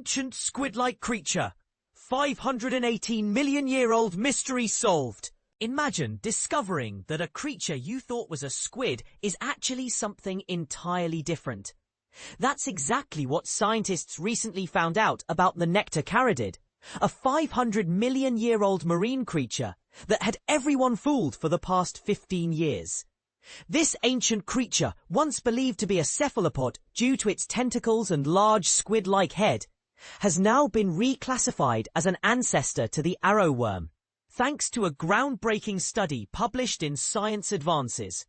Ancient squid-like creature. 518-million-year-old mystery solved. Imagine discovering that a creature you thought was a squid is actually something entirely different. That's exactly what scientists recently found out about the nectocaridid, a 500-million-year-old marine creature that had everyone fooled for the past 15 years. This ancient creature, once believed to be a cephalopod due to its tentacles and large squid-like head, has now been reclassified as an ancestor to the arrowworm, thanks to a groundbreaking study published in Science Advances.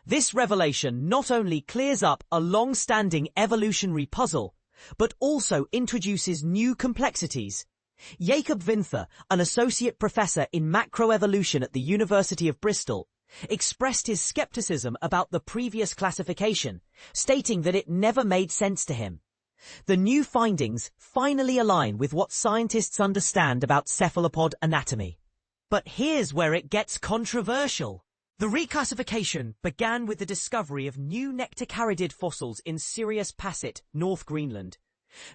This revelation not only clears up a long-standing evolutionary puzzle, but also introduces new complexities. Jacob Winther, an associate professor in macroevolution at the University of Bristol, expressed his skepticism about the previous classification, stating that it never made sense to him. The new findings finally align with what scientists understand about cephalopod anatomy. But here's where it gets controversial. The reclassification began with the discovery of new nectocaridid fossils in Sirius Passet, North Greenland.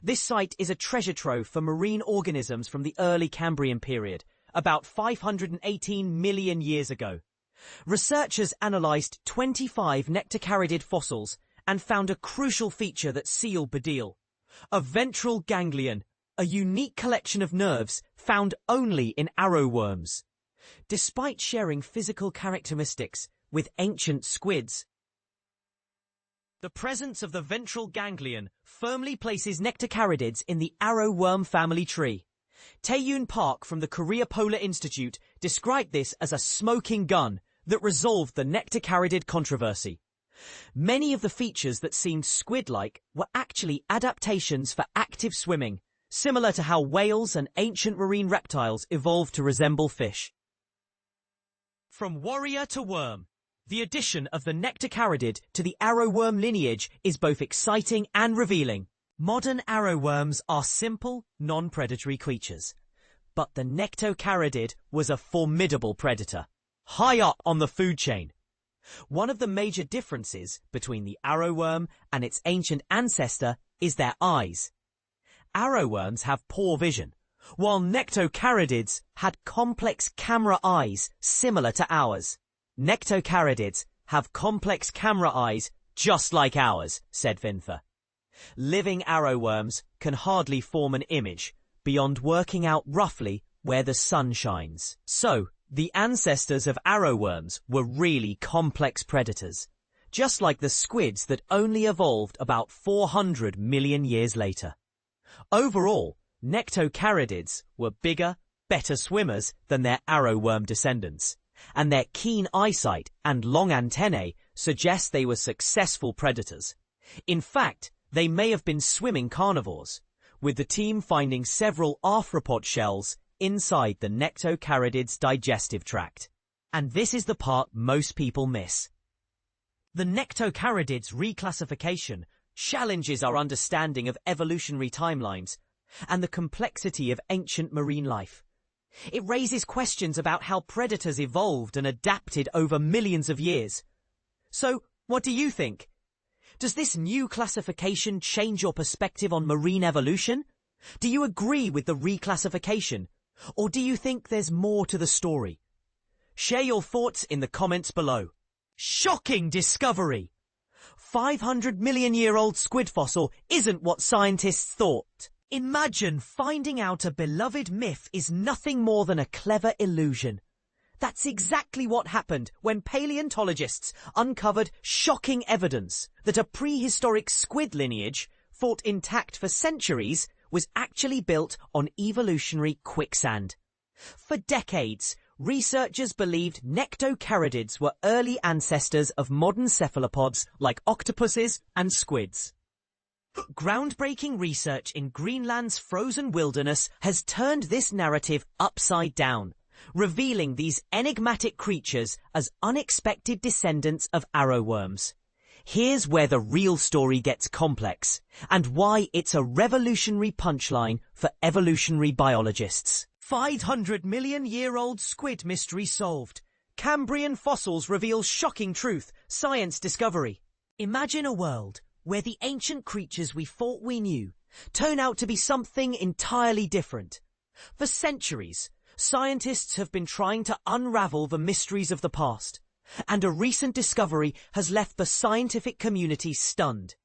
This site is a treasure trove for marine organisms from the early Cambrian period, about 518 million years ago. Researchers analysed 25 nectocaridid fossils and found a crucial feature that sealed the deal: a ventral ganglion, a unique collection of nerves found only in arrowworms. Despite sharing physical characteristics with ancient squids, the presence of the ventral ganglion firmly places nectocaridids in the arrowworm family tree. Tae-Yoon Park from the Korea Polar Institute described this as a smoking gun that resolved the nectocaridid controversy. Many of the features that seemed squid-like were actually adaptations for active swimming, similar to how whales and ancient marine reptiles evolved to resemble fish. From warrior to worm, the addition of the nectocaridid to the arrowworm lineage is both exciting and revealing. Modern arrowworms are simple, non-predatory creatures, but the nectocaridid was a formidable predator, high up on the food chain. One of the major differences between the arrowworm and its ancient ancestor is their eyes. Arrowworms have poor vision, while nectocaridids had complex camera eyes similar to ours. Nectocaridids have complex camera eyes just like ours, said Winther. Living arrowworms can hardly form an image beyond working out roughly where the sun shines. So, the ancestors of arrowworms were really complex predators, just like the squids that only evolved about 400 million years later. Overall, nectocaridids were bigger, better swimmers than their arrowworm descendants, and their keen eyesight and long antennae suggest they were successful predators. In fact, they may have been swimming carnivores, with the team finding several arthropod shells inside the nectocaridid's digestive tract. And this is the part most people miss. The nectocaridid's reclassification challenges our understanding of evolutionary timelines and the complexity of ancient marine life. It raises questions about how predators evolved and adapted over millions of years. So, what do you think? Does this new classification change your perspective on marine evolution? Do you agree with the reclassification? Or do you think there's more to the story? Share your thoughts in the comments below. Shocking discovery! 500-million-year-old squid fossil isn't what scientists thought. Imagine finding out a beloved myth is nothing more than a clever illusion. That's exactly what happened when paleontologists uncovered shocking evidence that a prehistoric squid lineage, thought intact for centuries, was actually built on evolutionary quicksand. For decades, researchers believed nectocaridids were early ancestors of modern cephalopods like octopuses and squids. Groundbreaking research in Greenland's frozen wilderness has turned this narrative upside down, revealing these enigmatic creatures as unexpected descendants of arrowworms. Here's where the real story gets complex, and why it's a revolutionary punchline for evolutionary biologists. 500-million-year-old squid mystery solved. Cambrian fossils reveal shocking truth, science discovery. Imagine a world where the ancient creatures we thought we knew turn out to be something entirely different. For centuries, scientists have been trying to unravel the mysteries of the past, and a recent discovery has left the scientific community stunned.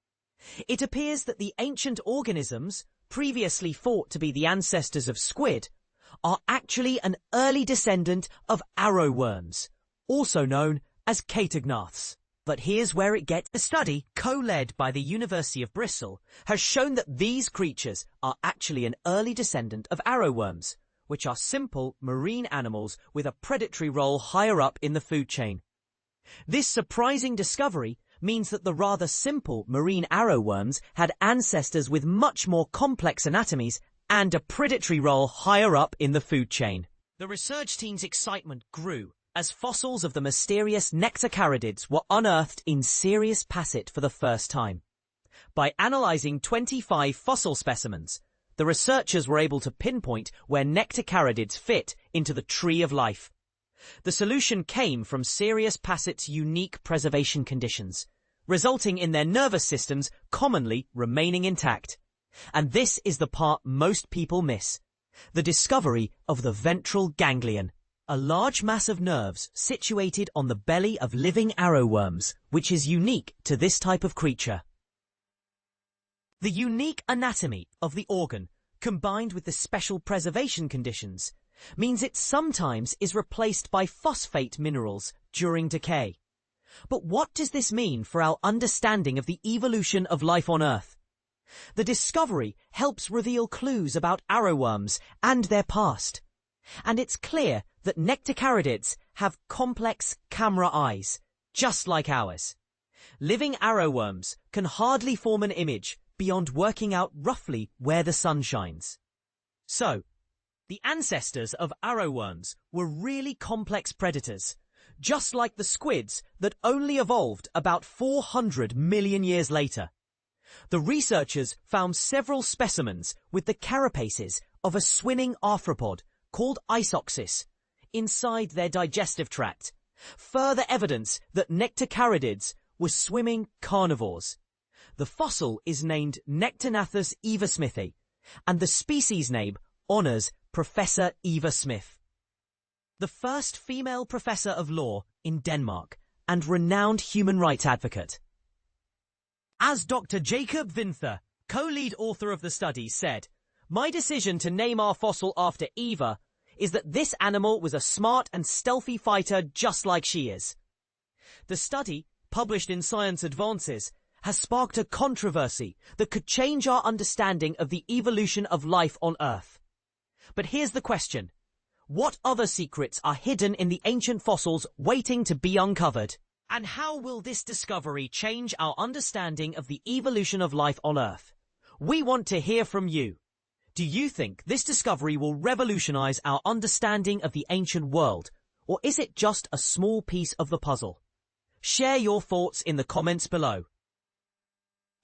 It appears that the ancient organisms, previously thought to be the ancestors of squid, are actually an early descendant of arrowworms, also known as catagnaths. But here's where it gets. A study co-led by the University of Bristol has shown that these creatures are actually an early descendant of arrowworms, which are simple marine animals with a predatory role higher up in the food chain. This surprising discovery means that the rather simple marine arrowworms had ancestors with much more complex anatomies and a predatory role higher up in the food chain. The research team's excitement grew as fossils of the mysterious nectocaridids were unearthed in Sirius Passet for the first time. By analyzing 25 fossil specimens, the researchers were able to pinpoint where nectocaridids fit into the tree of life. The solution came from Sirius Passet's unique preservation conditions, resulting in their nervous systems commonly remaining intact. And this is the part most people miss: the discovery of the ventral ganglion, a large mass of nerves situated on the belly of living arrowworms, which is unique to this type of creature. The unique anatomy of the organ, combined with the special preservation conditions, means it sometimes is replaced by phosphate minerals during decay. But what does this mean for our understanding of the evolution of life on Earth? The discovery helps reveal clues about arrowworms and their past. And it's clear that nectocaridids have complex camera eyes, just like ours. Living arrowworms can hardly form an image beyond working out roughly where the sun shines. So, the ancestors of arrowworms were really complex predators, just like the squids that only evolved about 400 million years later. The researchers found several specimens with the carapaces of a swimming arthropod called Isoxis inside their digestive tract, further evidence that nectocaridids were swimming carnivores. The fossil is named Nectognathus Eva Smithi, and the species name honors Professor Eva Smith, the first female professor of law in Denmark and renowned human rights advocate. As Dr. Jacob Winther, co-lead author of the study, said, "My decision to name our fossil after Eva is that this animal was a smart and stealthy fighter just like she is." The study, published in Science Advances, has sparked a controversy that could change our understanding of the evolution of life on Earth. But here's the question: what other secrets are hidden in the ancient fossils waiting to be uncovered? And how will this discovery change our understanding of the evolution of life on Earth? We want to hear from you. Do you think this discovery will revolutionize our understanding of the ancient world, or is it just a small piece of the puzzle? Share your thoughts in the comments below.